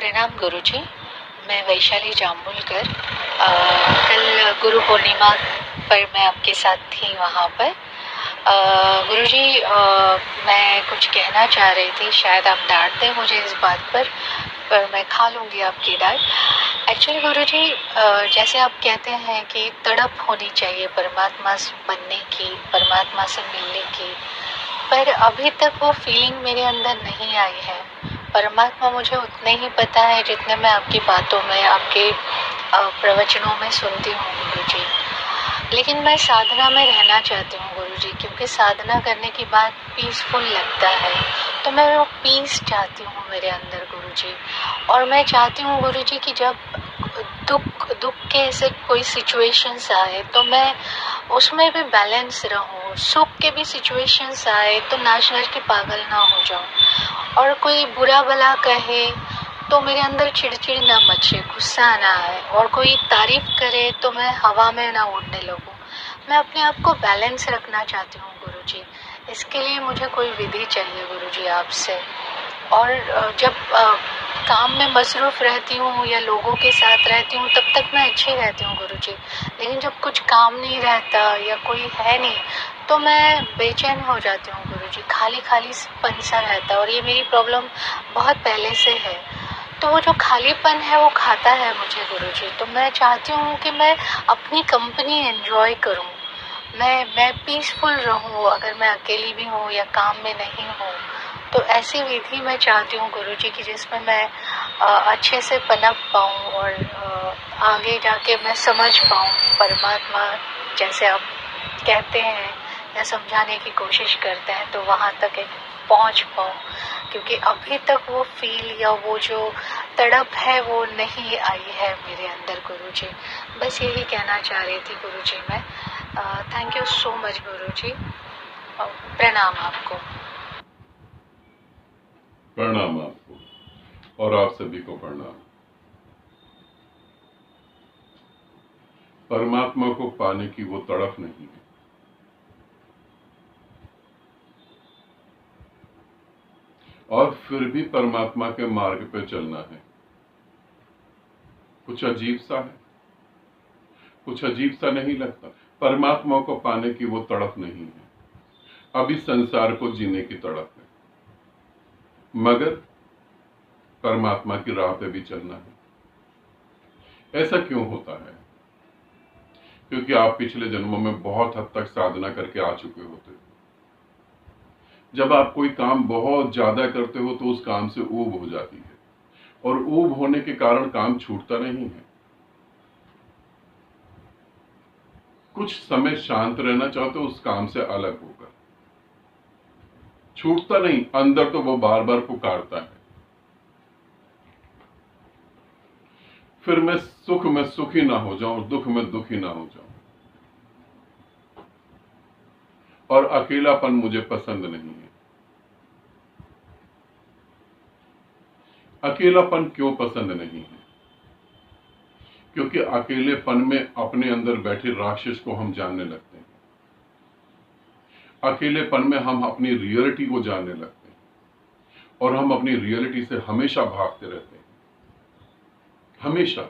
प्रणाम गुरुजी। मैं वैशाली जाम्बुलकर। कल गुरु पूर्णिमा पर मैं आपके साथ थी वहाँ पर। गुरुजी, मैं कुछ कहना चाह रही थी, शायद आप डांट दें मुझे इस बात पर मैं खा लूँगी आपकी डांट। एक्चुअली गुरुजी, जैसे आप कहते हैं कि तड़प होनी चाहिए परमात्मा से बनने की, परमात्मा से मिलने की, पर अभी तक वो फीलिंग मेरे अंदर नहीं आई है। परमात्मा मुझे उतने ही पता है जितने मैं आपकी बातों में, आपके प्रवचनों में सुनती हूँ गुरुजी। लेकिन मैं साधना में रहना चाहती हूँ गुरुजी, क्योंकि साधना करने के बाद पीसफुल लगता है, तो मैं वो पीस चाहती हूँ मेरे अंदर गुरुजी। और मैं चाहती हूँ गुरुजी कि जब दुख के ऐसे कोई सिचुएशंस आए तो मैं उसमें भी बैलेंस रहूं, सुख के भी सिचुएशंस आए तो नाच नाच के पागल ना हो जाऊं, और कोई बुरा भला कहे तो मेरे अंदर चिड़चिड़ ना मचे, गुस्सा ना आए, और कोई तारीफ करे तो मैं हवा में ना उड़ने लगूं। मैं अपने आप को बैलेंस रखना चाहती हूँ गुरुजी। इसके लिए मुझे कोई विधि चाहिए गुरुजी आपसे। और जब काम में मसरूफ़ रहती हूँ या लोगों के साथ रहती हूँ तब तक मैं अच्छी रहती हूँ गुरुजी, लेकिन जब कुछ काम नहीं रहता या कोई है नहीं तो मैं बेचैन हो जाती हूँ गुरुजी, खाली खाली पन सा रहता है। और ये मेरी प्रॉब्लम बहुत पहले से है, तो वो जो खालीपन है वो खाता है मुझे गुरुजी। तो मैं चाहती हूँ कि मैं अपनी कंपनी एंजॉय करूँ, मैं पीसफुल रहूँ, अगर मैं अकेली भी हूँ या काम में नहीं हूँ। तो ऐसी विधि मैं चाहती हूँ गुरुजी कि जिसमें मैं अच्छे से पनप पाऊँ और आगे जाके मैं समझ पाऊँ परमात्मा, जैसे आप कहते हैं या समझाने की कोशिश करते हैं, तो वहाँ तक पहुँच पाऊँ। क्योंकि अभी तक वो फील या वो जो तड़प है वो नहीं आई है मेरे अंदर गुरुजी। बस यही कहना चाह रही थी गुरुजी मैं। थैंक यू सो मच गुरुजी। प्रणाम आपको। प्रणाम आपको और आप सभी को प्रणाम। परमात्मा को पाने की वो तड़प नहीं है, और फिर भी परमात्मा के मार्ग पे चलना है। कुछ अजीब सा है, कुछ अजीब सा नहीं लगता? परमात्मा को पाने की वो तड़प नहीं है, अभी संसार को जीने की तड़प है, मगर परमात्मा की राह पे भी चलना है। ऐसा क्यों होता है? क्योंकि आप पिछले जन्मों में बहुत हद तक साधना करके आ चुके होते हो। जब आप कोई काम बहुत ज्यादा करते हो तो उस काम से ऊब हो जाती है, और ऊब होने के कारण काम छूटता नहीं है। कुछ समय शांत रहना चाहते हो उस काम से अलग होकर, छूटता नहीं, अंदर तो वो बार बार पुकारता है, फिर मैं सुख में सुखी ना हो जाऊं, दुख में दुखी ना हो जाऊं, और अकेलापन मुझे पसंद नहीं है। अकेलापन क्यों पसंद नहीं है? क्योंकि अकेलेपन में अपने अंदर बैठे राक्षस को हम जानने लगते हैं। अकेलेपन में हम अपनी रियलिटी को जानने लगते हैं, और हम अपनी रियलिटी से हमेशा भागते रहते हैं। हमेशा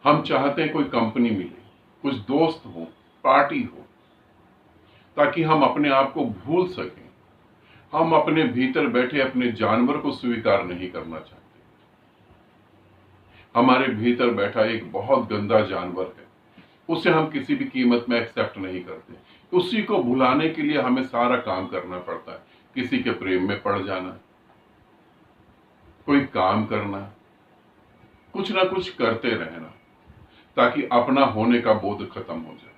हम चाहते हैं कोई कंपनी मिले, कुछ दोस्त हो, पार्टी हो, ताकि हम अपने आप को भूल सकें। हम अपने भीतर बैठे अपने जानवर को स्वीकार नहीं करना चाहते। हमारे भीतर बैठा एक बहुत गंदा जानवर है, उसे हम किसी भी कीमत में एक्सेप्ट नहीं करते। उसी को भुलाने के लिए हमें सारा काम करना पड़ता है। किसी के प्रेम में पड़ जाना, कोई काम करना, कुछ ना कुछ करते रहना, ताकि अपना होने का बोध खत्म हो जाए।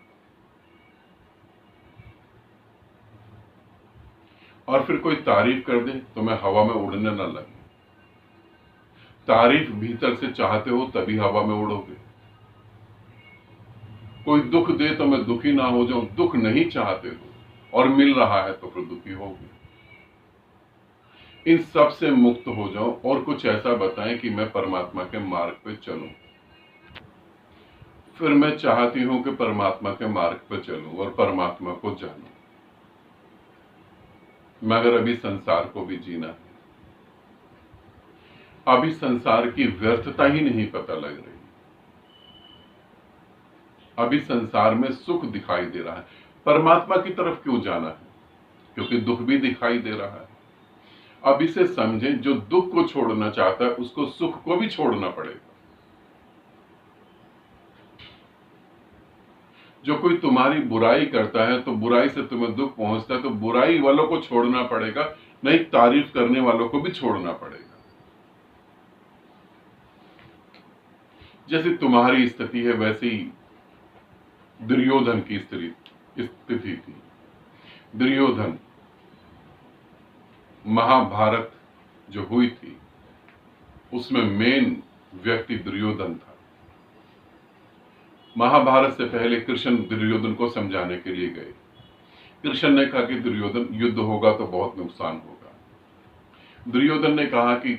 और फिर कोई तारीफ कर दे तो मैं हवा में उड़ने न लगे। तारीफ भीतर से चाहते हो तभी हवा में उड़ोगे। कोई दुख दे तो मैं दुखी ना हो जाऊं, दुख नहीं चाहते हो और मिल रहा है तो फिर दुखी होगे। इन सब से मुक्त हो जाओ और कुछ ऐसा बताएं कि मैं परमात्मा के मार्ग पे चलूं। फिर मैं चाहती हूं कि परमात्मा के मार्ग पे चलूं और परमात्मा को जानूं, मगर अभी संसार को भी जीना है। अभी संसार की व्यर्थता ही नहीं पता लग रही। अभी संसार में सुख दिखाई दे रहा है। परमात्मा की तरफ क्यों जाना है? क्योंकि दुख भी दिखाई दे रहा है। अब इसे समझें, जो दुख को छोड़ना चाहता है उसको सुख को भी छोड़ना पड़ेगा। जो कोई तुम्हारी बुराई करता है तो बुराई से तुम्हें दुख पहुंचता है, तो बुराई वालों को छोड़ना पड़ेगा, नहीं तारीफ करने वालों को भी छोड़ना पड़ेगा। जैसे तुम्हारी स्थिति है वैसे ही दुर्योधन की स्थिति थी। दुर्योधन, महाभारत जो हुई थी उसमें मेन व्यक्ति दुर्योधन था। महाभारत से पहले कृष्ण दुर्योधन को समझाने के लिए गए। कृष्ण ने कहा कि दुर्योधन, युद्ध होगा तो बहुत नुकसान होगा। दुर्योधन ने कहा कि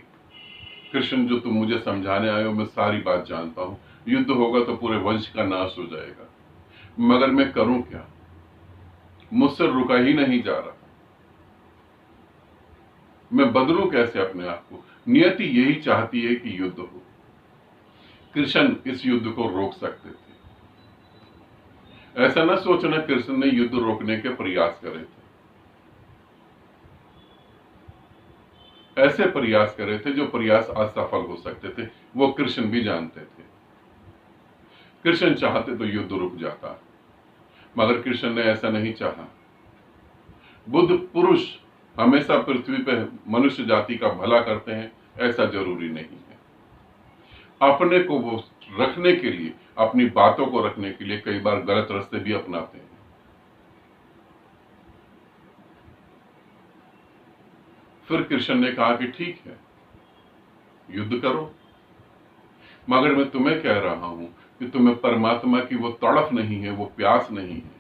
कृष्ण, जो तुम मुझे समझाने आए हो मैं सारी बात जानता हूं, युद्ध होगा तो पूरे वंश का नाश हो जाएगा, मगर मैं करूं क्या? मुझसे रुका ही नहीं जा रहा, मैं बदलूं कैसे अपने आप को? नियति यही चाहती है कि युद्ध हो। कृष्ण इस युद्ध को रोक सकते थे। ऐसा ना सोचना कृष्ण ने युद्ध रोकने के प्रयास करे थे। ऐसे प्रयास करे थे जो प्रयास असफल हो सकते थे, वो कृष्ण भी जानते थे। कृष्ण चाहते तो युद्ध रुक जाता, मगर कृष्ण ने ऐसा नहीं चाहा। बुद्ध पुरुष हमेशा पृथ्वी पर मनुष्य जाति का भला करते हैं, ऐसा जरूरी नहीं है। अपने को वो रखने के लिए, अपनी बातों को रखने के लिए कई बार गलत रास्ते भी अपनाते हैं। फिर कृष्ण ने कहा कि ठीक है, युद्ध करो, मगर मैं तुम्हें कह रहा हूं कि तुम्हें परमात्मा की वो तड़फ नहीं है, वो प्यास नहीं है।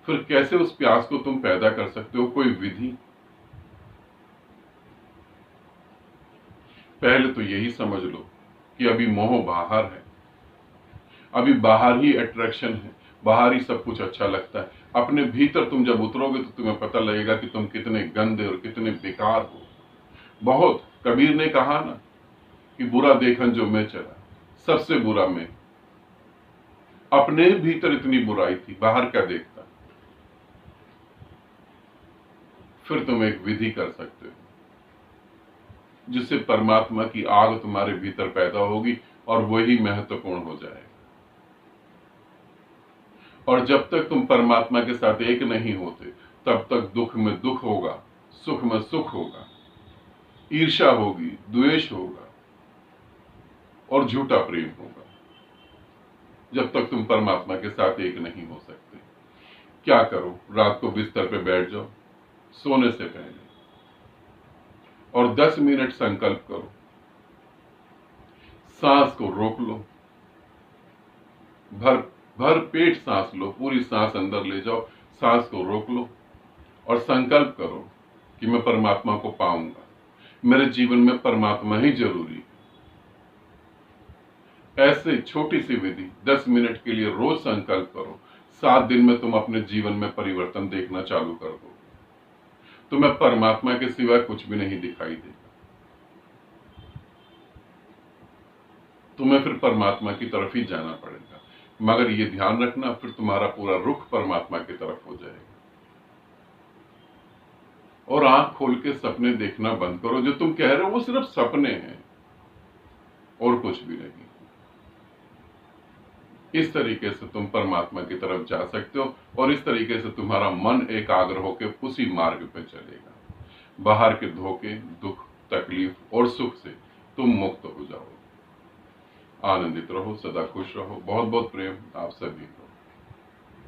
फिर कैसे उस प्यास को तुम पैदा कर सकते हो? कोई विधि? पहले तो यही समझ लो कि अभी मोह बाहर है, अभी बाहर ही अट्रैक्शन है, बाहर ही सब कुछ अच्छा लगता है। अपने भीतर तुम जब उतरोगे तो तुम्हें पता लगेगा कि तुम कितने गंदे और कितने बेकार हो। बहुत, कबीर ने कहा ना कि बुरा देखन जो मैं चला, सबसे बुरा मैं। अपने भीतर इतनी बुराई थी, बाहर क्या देखता? फिर तुम एक विधि कर सकते हो जिससे परमात्मा की आग तुम्हारे भीतर पैदा होगी और वही महत्वपूर्ण हो जाएगा। और जब तक तुम परमात्मा के साथ एक नहीं होते, तब तक दुख में दुख होगा, सुख में सुख होगा, ईर्ष्या होगी, द्वेष होगा और झूठा प्रेम होगा, जब तक तुम परमात्मा के साथ एक नहीं हो सकते। क्या करो? रात को बिस्तर पे बैठ जाओ सोने से पहले और 10 मिनट संकल्प करो, सांस को रोक लो, भर पेट सांस लो, पूरी सांस अंदर ले जाओ, सांस को रोक लो और संकल्प करो कि मैं परमात्मा को पाऊंगा, मेरे जीवन में परमात्मा ही जरूरी है। ऐसे छोटी सी विधि 10 मिनट के लिए रोज संकल्प करो, 7 दिन में तुम अपने जीवन में परिवर्तन देखना चालू कर दो। तुम्हें परमात्मा के सिवाय कुछ भी नहीं दिखाई देगा। तुम्हें फिर परमात्मा की तरफ ही जाना पड़ेगा, मगर ये ध्यान रखना फिर तुम्हारा पूरा रुख परमात्मा की तरफ हो जाएगा। और आंख खोल के सपने देखना बंद करो। जो तुम कह रहे हो वो सिर्फ सपने हैं और कुछ भी नहीं। इस तरीके से तुम परमात्मा की तरफ जा सकते हो और इस तरीके से तुम्हारा मन एकाग्र होकर उसी मार्ग पे चलेगा। बाहर के धोखे, दुख, तकलीफ और सुख से तुम मुक्त हो जाओ। आनंदित रहो, सदा खुश रहो। बहुत बहुत प्रेम आप सभी को।